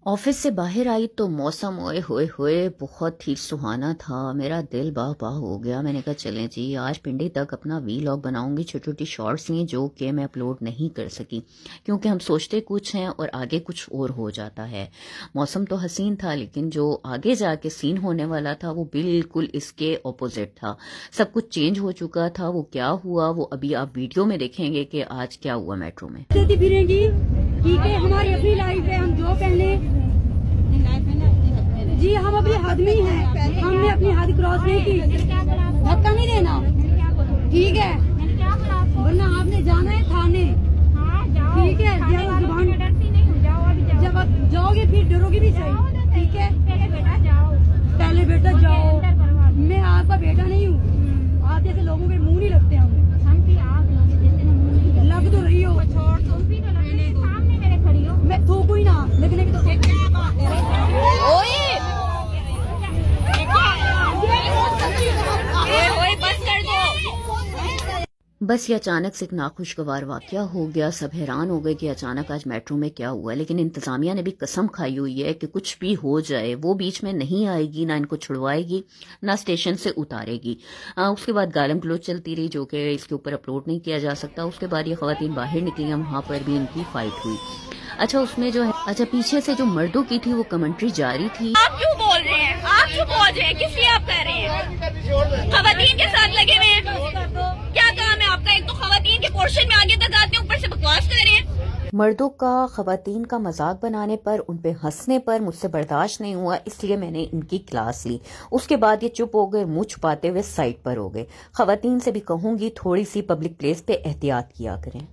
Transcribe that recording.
Office से बाहर आई तो मौसम ओए होए होए बहुत ही सुहाना था। मेरा दिल बाग बाग हो गया। मैंने कहा चलें जी, आज पिंडी तक अपना वीलॉग बनाऊंगी। छोटी छोटी शॉर्ट्स लिए जो कि मैं अपलोड नहीं कर सकी क्योंकि हम सोचते कुछ हैं और आगे कुछ और हो जाता है। मौसम तो हसीन था लेकिन जो आगे जाके सीन होने वाला था वो बिल्कुल इसके ऑपोजिट था। सब कुछ चेंज हो चुका था। वो क्या हुआ वो अभी आप वीडियो में देखेंगे कि आज क्या हुआ मेट्रो में। फिरेंगी ठीक है, हमारी अपनी लाइफ है, हम जो पहले जी हम अपनी हद में ही हैं, हमने अपनी हद क्रॉस नहीं की। धक्का नहीं देना ठीक है, वरना आपने जाना है थाने। ठीक है, जब आप जाओगे फिर डरोगे भी सही। ठीक है, पहले बेटा जाओ। मैं आपका बेटा नहीं हूँ, आप जैसे लोगों के मुंह नहीं लगते। हम लग तो रही हो, मैं थूकू ही ना लगने की तो बस ये अचानक से एक नाखुशगवार वाकया हो गया। सब हैरान हो गए कि अचानक आज मेट्रो में क्या हुआ। लेकिन इंतजामिया ने भी कसम खाई हुई है कि कुछ भी हो जाए वो बीच में नहीं आएगी, ना इनको छुड़वाएगी, ना स्टेशन से उतारेगी। उसके बाद गालम गलोच चलती रही जो कि इसके ऊपर अपलोड नहीं किया जा सकता। उसके बाद ये खवातीन बाहर निकली, वहां पर भी इनकी फाइट हुई। अच्छा उसमें जो है पीछे से जो मर्दों की थी वो कमेंट्री जारी थी। आप क्यों बोल रहे हैं, आप क्यों बोल रहे हैं, किस लिए आप कह रहे हैं? खवातीन के साथ लगे हुए हैं, क्या काम है आपका? एक तो खवातीन के पोर्शन में आगे तक आते हैं, ऊपर से बकवास कर रहे हैं। मर्दों का खवातीन का मजाक बनाने पर, उन पे हंसने पर मुझसे बर्दाश्त नहीं हुआ, इसलिए मैंने इनकी क्लास ली। उसके बाद ये चुप हो गए, मुंह छुपाते हुए साइड पर हो गए। खवातीन से भी कहूंगी थोड़ी सी पब्लिक प्लेस पे एहतियात किया करें।